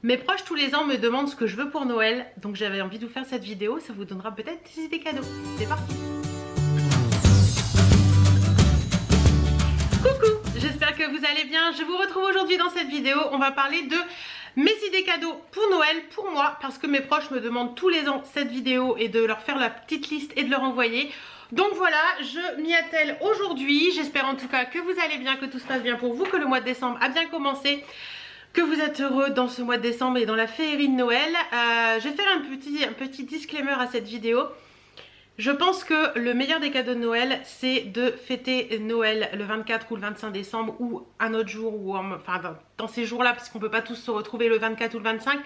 Mes proches tous les ans me demandent ce que je veux pour Noël, donc j'avais envie de vous faire cette vidéo, ça vous donnera peut-être des idées cadeaux. C'est parti! Coucou, j'espère que vous allez bien. Je vous retrouve aujourd'hui dans cette vidéo. On va parler de mes idées cadeaux pour Noël, pour moi, parce que mes proches me demandent tous les ans cette vidéo et de leur faire la petite liste et de leur envoyer. Donc voilà, je m'y attelle aujourd'hui. J'espère en tout cas que vous allez bien, que tout se passe bien pour vous, que le mois de décembre a bien commencé, que vous êtes heureux dans ce mois de décembre et dans la féerie de Noël. Je vais faire un petit disclaimer à cette vidéo. Je pense que le meilleur des cadeaux de Noël, c'est de fêter Noël le 24 ou le 25 décembre ou un autre jour, ou enfin dans ces jours-là, parce qu'on ne peut pas tous se retrouver le 24 ou le 25.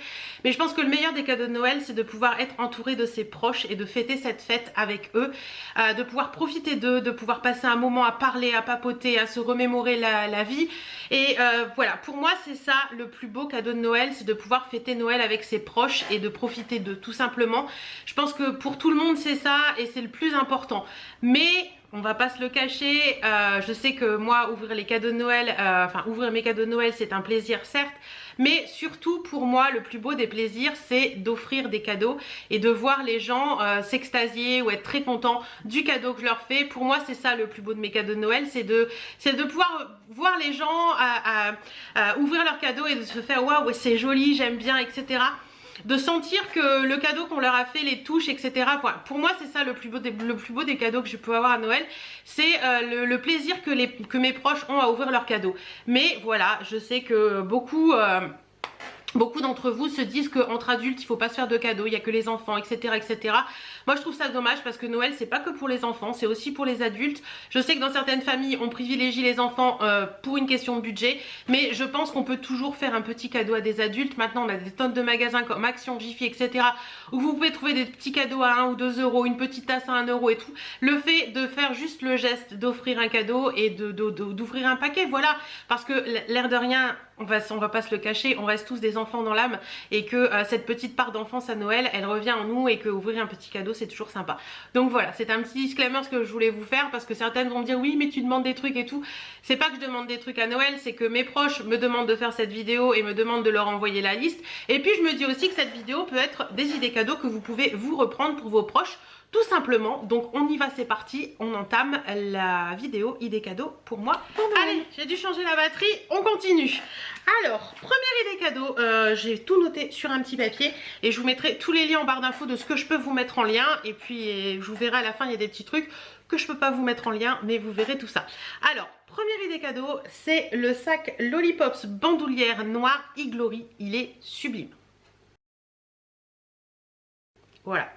Mais je pense que le meilleur des cadeaux de Noël, c'est de pouvoir être entouré de ses proches et de fêter cette fête avec eux, de pouvoir profiter d'eux, de pouvoir passer un moment à parler, à papoter, à se remémorer la vie. Et voilà, pour moi, c'est ça le plus beau cadeau de Noël, c'est de pouvoir fêter Noël avec ses proches et de profiter d'eux, tout simplement. Je pense que pour tout le monde, c'est ça et c'est le plus important. Mais on va pas se le cacher, je sais que moi ouvrir les cadeaux de Noël, ouvrir mes cadeaux de Noël c'est un plaisir certes, mais surtout pour moi le plus beau des plaisirs c'est d'offrir des cadeaux et de voir les gens s'extasier ou être très contents du cadeau que je leur fais. Pour moi c'est ça le plus beau de mes cadeaux de Noël, c'est de pouvoir voir les gens ouvrir leurs cadeaux et de se faire waouh c'est joli, j'aime bien, etc. De sentir que le cadeau qu'on leur a fait les touche, etc. Voilà. Pour moi c'est ça le plus beau des cadeaux que je peux avoir à Noël, c'est le plaisir que mes proches ont à ouvrir leurs cadeaux. Mais voilà, je sais que beaucoup d'entre vous se disent qu'entre adultes il faut pas se faire de cadeaux, il n'y a que les enfants, etc., etc. Moi je trouve ça dommage parce que Noël c'est pas que pour les enfants, c'est aussi pour les adultes. Je sais que dans certaines familles on privilégie les enfants pour une question de budget, mais je pense qu'on peut toujours faire un petit cadeau à des adultes. Maintenant on a des tonnes de magasins comme Action, Jiffy, etc. où vous pouvez trouver des petits cadeaux à 1 ou 2 euros, une petite tasse à 1 euro et tout. Le fait de faire juste le geste d'offrir un cadeau et d'ouvrir un paquet, voilà, parce que l'air de rien, on va pas se le cacher, on reste tous des enfants dans l'âme et que cette petite part d'enfance à Noël elle revient en nous et que ouvrir un petit cadeau c'est toujours sympa. Donc voilà, c'est un petit disclaimer ce que je voulais vous faire parce que certaines vont me dire oui mais tu demandes des trucs et tout. C'est pas que je demande des trucs à Noël, c'est que mes proches me demandent de faire cette vidéo et me demandent de leur envoyer la liste. Et puis je me dis aussi que cette vidéo peut être des idées cadeaux que vous pouvez vous reprendre pour vos proches tout simplement. Donc on y va, c'est parti, on entame la vidéo idée cadeau pour moi. Allez, j'ai dû changer la batterie, on continue. Alors, première idée cadeau, j'ai tout noté sur un petit papier et je vous mettrai tous les liens en barre d'infos de ce que je peux vous mettre en lien. Et puis je vous verrai à la fin, il y a des petits trucs que je peux pas vous mettre en lien, mais vous verrez tout ça. Alors, première idée cadeau, c'est le sac Lollipops bandoulière noire e-glory, il est sublime. Voilà.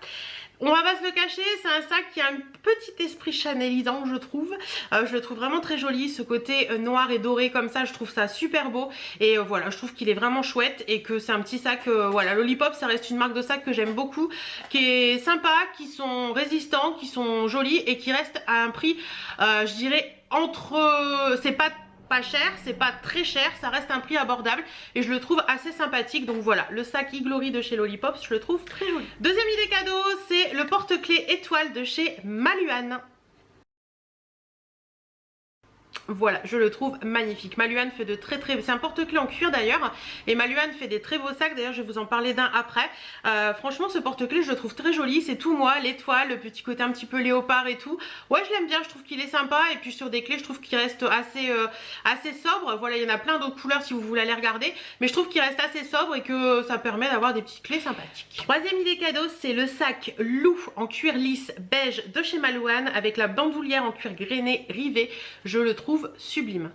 On va pas se le cacher, c'est un sac qui a un petit esprit chanelisant je trouve. Je le trouve vraiment très joli, ce côté noir et doré comme ça, je trouve ça super beau. Et voilà, je trouve qu'il est vraiment chouette et que c'est un petit sac, voilà, Lollipop ça reste une marque de sac que j'aime beaucoup, qui est sympa, qui sont résistants, qui sont jolis et qui restent à un prix, je dirais, c'est pas cher, c'est pas très cher, ça reste un prix abordable et je le trouve assez sympathique. Donc voilà, le sac e-glory de chez Lollipop, je le trouve très joli. Deuxième idée cadeau, c'est le porte-clés étoile de chez Maluan. Voilà, je le trouve magnifique. Maluan fait de c'est un porte-clés en cuir d'ailleurs. Et Maluan fait des très beaux sacs. D'ailleurs, je vais vous en parler d'un après. Franchement, ce porte-clés, je le trouve très joli. C'est tout moi, l'étoile, le petit côté un petit peu léopard et tout. Ouais, je l'aime bien. Je trouve qu'il est sympa. Et puis sur des clés, je trouve qu'il reste assez sobre. Voilà, il y en a plein d'autres couleurs si vous voulez aller regarder. Mais je trouve qu'il reste assez sobre et que ça permet d'avoir des petites clés sympathiques. Troisième idée cadeau, c'est le sac Lou en cuir lisse beige de chez Maluan avec la bandoulière en cuir grainé rivé. Je le trouve sublime.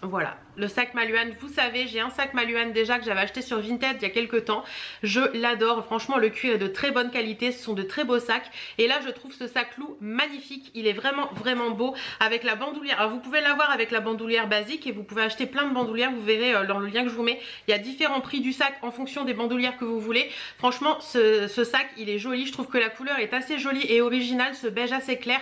Voilà, le sac Maluan, vous savez, j'ai un sac Maluan déjà que j'avais acheté sur Vinted il y a quelques temps. Je l'adore, franchement le cuir est de très bonne qualité, ce sont de très beaux sacs. Et là je trouve ce sac Lou magnifique, il est vraiment beau avec la bandoulière. Alors vous pouvez l'avoir avec la bandoulière basique et vous pouvez acheter plein de bandoulières, vous verrez dans le lien que je vous mets. Il y a différents prix du sac en fonction des bandoulières que vous voulez. Franchement ce sac il est joli, je trouve que la couleur est assez jolie et originale, ce beige assez clair,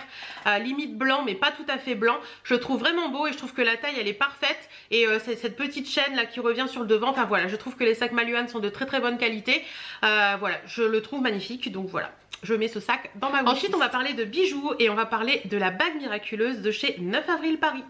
limite blanc mais pas tout à fait blanc. Je le trouve vraiment beau et je trouve que la taille elle est parfaite. Et c'est cette petite chaîne là qui revient sur le devant. Enfin voilà, je trouve que les sacs Maluan sont de très bonne qualité. Voilà, je le trouve magnifique. Donc voilà, je mets ce sac dans ma wishlist. Ensuite on va parler de bijoux et on va parler de la bague miraculeuse de chez 9 avril Paris.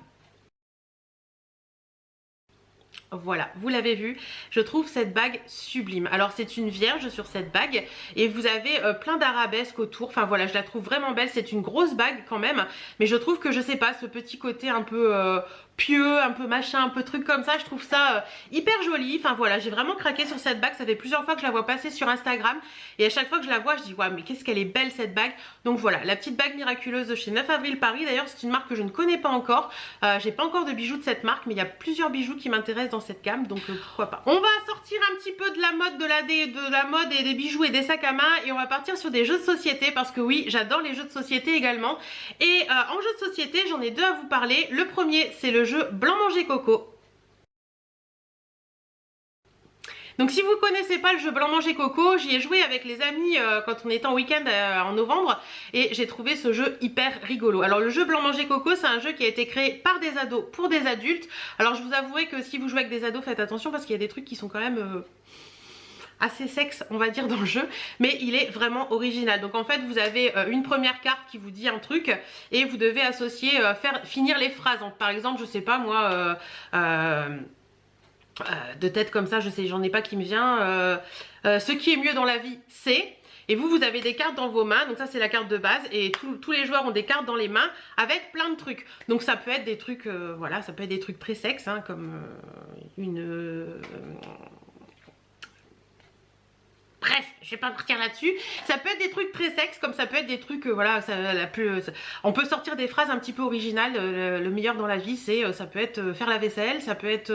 Voilà, vous l'avez vu, je trouve cette bague sublime. Alors c'est une vierge sur cette bague et vous avez plein d'arabesques autour. Enfin voilà, je la trouve vraiment belle. C'est une grosse bague quand même, mais je trouve que je sais pas, ce petit côté un peu pieux, un peu machin, un peu truc comme ça, je trouve ça hyper joli. Enfin voilà, j'ai vraiment craqué sur cette bague. Ça fait plusieurs fois que je la vois passer sur Instagram et à chaque fois que je la vois, je dis ouais, mais qu'est-ce qu'elle est belle cette bague. Donc voilà, la petite bague miraculeuse de chez 9 avril Paris. D'ailleurs, c'est une marque que je ne connais pas encore. J'ai pas encore de bijoux de cette marque, mais il y a plusieurs bijoux qui m'intéressent dans cette gamme, donc pourquoi pas. On va sortir un petit peu de la mode, de la mode et des bijoux et des sacs à main, et on va partir sur des jeux de société, parce que oui, j'adore les jeux de société également. Et en jeu de société, j'en ai deux à vous parler. Le premier, c'est le jeu Blanc Manger Coco. Donc si vous connaissez pas le jeu Blanc Manger Coco, j'y ai joué avec les amis quand on était en week-end en novembre et j'ai trouvé ce jeu hyper rigolo. Alors le jeu Blanc Manger Coco, c'est un jeu qui a été créé par des ados pour des adultes. Alors je vous avouerai que si vous jouez avec des ados, faites attention parce qu'il y a des trucs qui sont quand même assez sexe on va dire dans le jeu, mais il est vraiment original. Donc en fait vous avez une première carte qui vous dit un truc et vous devez associer, finir les phrases. Donc, par exemple, je sais pas moi... de tête comme ça, je sais, j'en ai pas qui me vient. Ce qui est mieux dans la vie, c'est... Et vous avez des cartes dans vos mains, donc ça c'est la carte de base, et tous les joueurs ont des cartes dans les mains avec plein de trucs. Donc ça peut être des trucs, voilà, ça peut être des trucs très sexes, hein, comme bref, je vais pas partir là-dessus. Ça peut être des trucs très sexes, comme ça peut être des trucs, voilà, on peut sortir des phrases un petit peu originales. Le meilleur dans la vie, c'est, ça peut être faire la vaisselle, ça peut être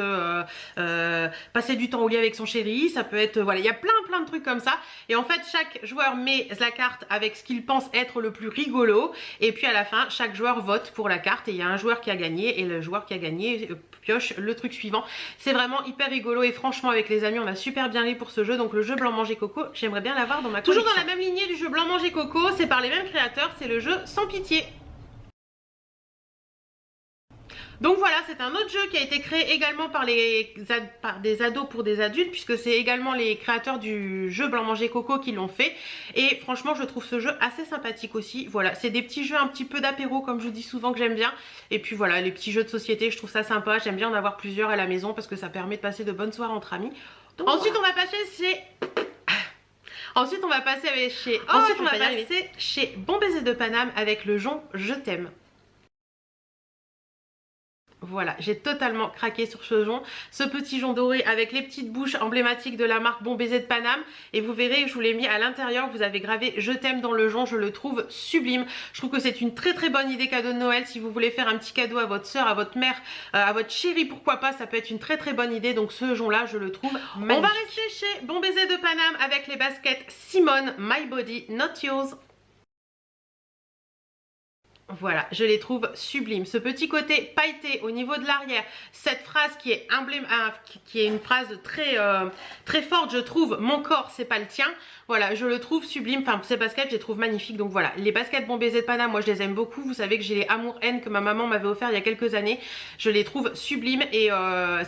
passer du temps au lit avec son chéri, ça peut être, voilà, il y a plein de trucs comme ça. Et en fait, chaque joueur met la carte avec ce qu'il pense être le plus rigolo. Et puis à la fin, chaque joueur vote pour la carte et il y a un joueur qui a gagné et le joueur qui a gagné pioche le truc suivant. C'est vraiment hyper rigolo et franchement avec les amis on a super bien ri pour ce jeu. Donc le jeu Blanc Manger Coco, j'aimerais bien l'avoir dans ma collection. Toujours dans la même lignée du jeu Blanc Manger Coco, c'est par les mêmes créateurs, c'est le jeu Sans Pitié. Donc voilà, c'est un autre jeu qui a été créé également par des ados pour des adultes, puisque c'est également les créateurs du jeu Blanc Manger Coco qui l'ont fait. Et franchement, je trouve ce jeu assez sympathique aussi. Voilà, c'est des petits jeux un petit peu d'apéro, comme je vous dis souvent, que j'aime bien. Et puis voilà, les petits jeux de société, je trouve ça sympa. J'aime bien en avoir plusieurs à la maison parce que ça permet de passer de bonnes soirées entre amis. Donc, ensuite, voilà. On va passer chez Bon Baiser de Paname avec le jonc Je t'aime. Voilà, j'ai totalement craqué sur ce jonc, ce petit jonc doré avec les petites bouches emblématiques de la marque Bon Baiser de Paname. Et vous verrez, je vous l'ai mis à l'intérieur, vous avez gravé Je t'aime dans le jonc, je le trouve sublime. Je trouve que c'est une très bonne idée cadeau de Noël. Si vous voulez faire un petit cadeau à votre soeur, à votre mère, à votre chérie, pourquoi pas, ça peut être une très bonne idée. Donc ce jonc là, je le trouve magnifique. On va rester chez Bon Baiser de Paname avec les baskets Simone My Body Not Yours. Voilà, je les trouve sublimes. Ce petit côté pailleté au niveau de l'arrière, cette phrase qui est qui est une phrase très forte, je trouve. Mon corps, c'est pas le tien. Voilà, je le trouve sublime. Enfin, ces baskets, je les trouve magnifiques. Donc voilà, les baskets Bon Baiser de Paname, moi je les aime beaucoup. Vous savez que j'ai les Amour-Haine que ma maman m'avait offert il y a quelques années. Je les trouve sublimes et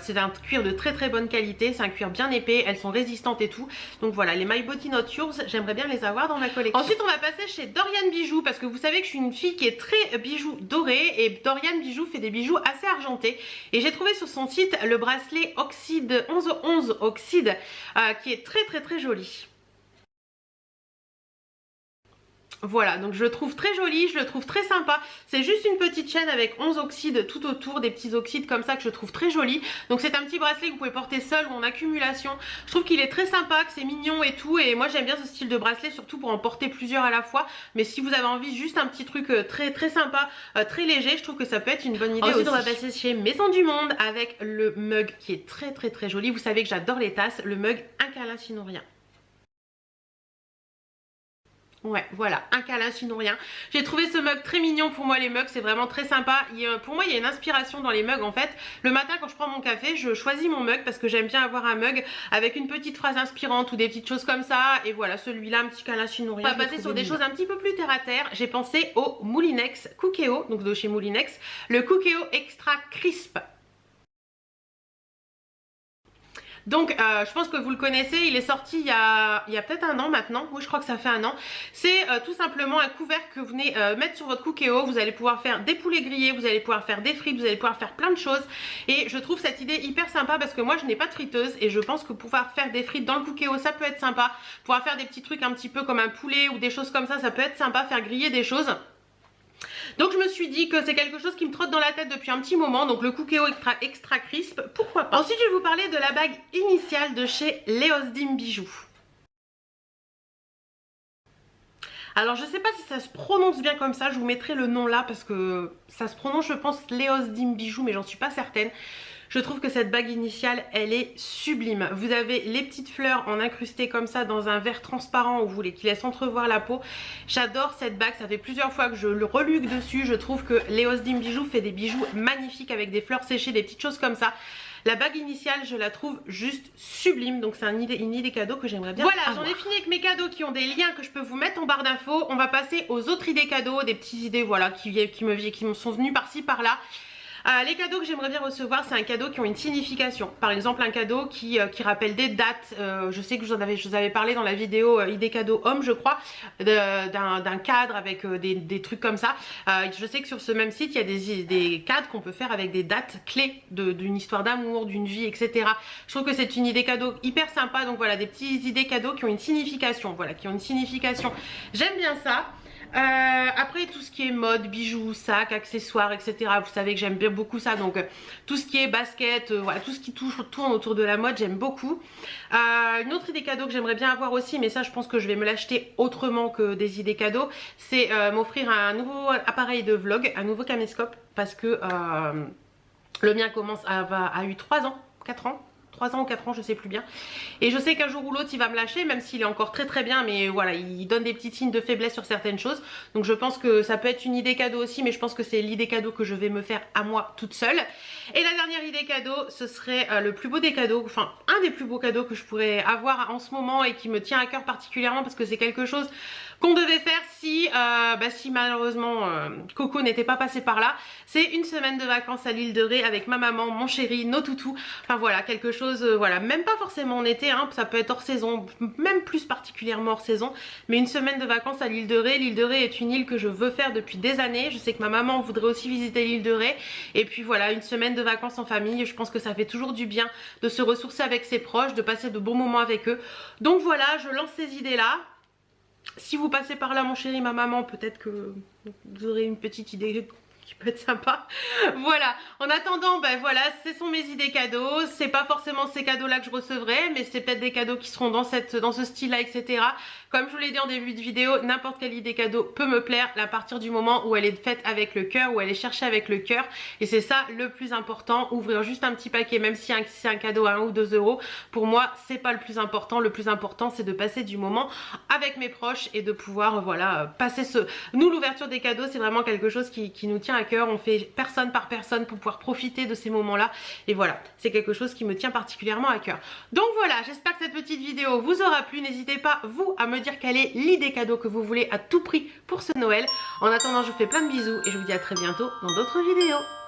c'est un cuir de très bonne qualité. C'est un cuir bien épais, elles sont résistantes et tout. Donc voilà, les My Body Not Yours, j'aimerais bien les avoir dans ma collection. Ensuite, on va passer chez Dorian Bijoux parce que vous savez que je suis une fille qui est très bijoux dorés et Dorian Bijoux fait des bijoux assez argentés. Et j'ai trouvé sur son site le bracelet Oxyde 1111 Oxyde qui est très joli. Voilà, donc je le trouve très joli, je le trouve très sympa. C'est juste une petite chaîne avec 11 oxydes tout autour, des petits oxydes comme ça que je trouve très joli. Donc c'est un petit bracelet que vous pouvez porter seul ou en accumulation. Je trouve qu'il est très sympa, que c'est mignon et tout. Et moi j'aime bien ce style de bracelet, surtout pour en porter plusieurs à la fois. Mais si vous avez envie juste un petit truc très sympa, très léger, je trouve que ça peut être une bonne idée. Ensuite on va passer chez Maison du Monde avec le mug qui est très joli. Vous savez que j'adore les tasses, le mug Un câlin sinon rien. Ouais, voilà, un câlin sinon rien. J'ai trouvé ce mug très mignon. Pour moi les mugs c'est vraiment très sympa. Pour moi il y a une inspiration dans les mugs en fait. Le matin quand je prends mon café, je choisis mon mug parce que j'aime bien avoir un mug avec une petite phrase inspirante ou des petites choses comme ça. Et voilà, celui-là, un petit câlin sinon rien. On va passer sur des choses un petit peu plus terre à terre. J'ai pensé au Moulinex Cookéo, donc de chez Moulinex, le Cookéo Extra Crisp. Donc je pense que vous le connaissez, il est sorti il y a peut-être un an maintenant, oui je crois que ça fait un an. C'est tout simplement un couvercle que vous venez mettre sur votre Cookéo, vous allez pouvoir faire des poulets grillés, vous allez pouvoir faire des frites, vous allez pouvoir faire plein de choses. Et je trouve cette idée hyper sympa parce que moi je n'ai pas de friteuse et je pense que pouvoir faire des frites dans le Cookéo ça peut être sympa. Pouvoir faire des petits trucs un petit peu comme un poulet ou des choses comme ça peut être sympa, faire griller des choses. Donc je me suis dit que c'est quelque chose qui me trotte dans la tête depuis un petit moment. Donc le Cookéo extra crisp, pourquoi pas. Ensuite je vais vous parler de la bague initiale de chez Leosdim Bijoux. Alors je sais pas si ça se prononce bien comme ça, je vous mettrai le nom là parce que ça se prononce je pense Leosdim Bijoux mais j'en suis pas certaine. Je trouve que cette bague initiale elle est sublime. Vous avez les petites fleurs en incrustées comme ça dans un verre transparent où vous voulez qui laisse entrevoir la peau. J'adore cette bague, ça fait plusieurs fois que je le reluque dessus. Je trouve que Leosdim Bijoux fait des bijoux magnifiques avec des fleurs séchées, des petites choses comme ça. La bague initiale je la trouve juste sublime, donc c'est une idée cadeau que j'aimerais bien avoir. Voilà, j'en ai fini avec mes cadeaux qui ont des liens que je peux vous mettre en barre d'infos. On va passer aux autres idées cadeaux, des petites idées voilà qui me sont venues par-ci par-là. Les cadeaux que j'aimerais bien recevoir, c'est un cadeau qui ont une signification. Par exemple un cadeau qui rappelle des dates. Je sais que je vous avais parlé dans la vidéo idée cadeau homme je crois, d'un cadre avec des trucs comme ça. Je sais que sur ce même site il y a des cadres qu'on peut faire avec des dates clés d'une histoire d'amour, d'une vie, etc. Je trouve que c'est une idée cadeau hyper sympa. Donc voilà, des petites idées cadeaux qui ont une signification. Voilà, qui ont une signification. J'aime bien ça. Après tout ce qui est mode, bijoux, sacs, accessoires, etc. Vous savez que j'aime bien beaucoup ça. Donc tout ce qui est basket, voilà, tout ce qui tourne autour de la mode, j'aime beaucoup. Une autre idée cadeau que j'aimerais bien avoir aussi, mais ça je pense que je vais me l'acheter autrement que des idées cadeaux, c'est m'offrir un nouveau appareil de vlog, un nouveau caméscope, parce que le mien a eu 3 ans, 4 ans. 3 ans ou 4 ans, je sais plus bien. Et je sais qu'un jour ou l'autre il va me lâcher, même s'il est encore très bien, mais voilà, il donne des petits signes de faiblesse sur certaines choses. Donc je pense que ça peut être une idée cadeau aussi, mais je pense que c'est l'idée cadeau que je vais me faire à moi toute seule. Et la dernière idée cadeau, ce serait le plus beau des cadeaux, enfin un des plus beaux cadeaux que je pourrais avoir en ce moment et qui me tient à cœur particulièrement parce que c'est quelque chose qu'on devait faire si malheureusement Coco n'était pas passé par là. C'est une semaine de vacances à l'île de Ré avec ma maman, mon chéri, nos toutous. Enfin voilà, quelque chose, voilà, même pas forcément en été, hein, ça peut être hors saison, même plus particulièrement hors saison. Mais une semaine de vacances à l'île de Ré. L'île de Ré est une île que je veux faire depuis des années. Je sais que ma maman voudrait aussi visiter l'île de Ré. Et puis voilà, une semaine de vacances en famille, je pense que ça fait toujours du bien de se ressourcer avec ses proches, de passer de bons moments avec eux. Donc voilà, je lance ces idées là. Si vous passez par là mon chéri, ma maman, peut-être que vous aurez une petite idée qui peut être sympa. Voilà, en attendant, ben voilà, ce sont mes idées cadeaux. C'est pas forcément ces cadeaux là que je recevrai, mais c'est peut-être des cadeaux qui seront dans ce style là, etc. Comme je vous l'ai dit en début de vidéo, n'importe quelle idée cadeau peut me plaire à partir du moment où elle est faite avec le cœur, où elle est cherchée avec le cœur. Et c'est ça le plus important. Ouvrir juste un petit paquet, même si c'est un cadeau à 1 ou 2 euros, pour moi c'est pas le plus important. Le plus important c'est de passer du moment avec mes proches et de pouvoir voilà passer nous l'ouverture des cadeaux c'est vraiment quelque chose qui nous tient à cœur. On fait personne par personne pour pouvoir profiter de ces moments là. Et voilà, c'est quelque chose qui me tient particulièrement à cœur. Donc voilà, j'espère que cette petite vidéo vous aura plu. N'hésitez pas vous à me dire quelle est l'idée cadeau que vous voulez à tout prix pour ce Noël. En attendant, je vous fais plein de bisous et je vous dis à très bientôt dans d'autres vidéos.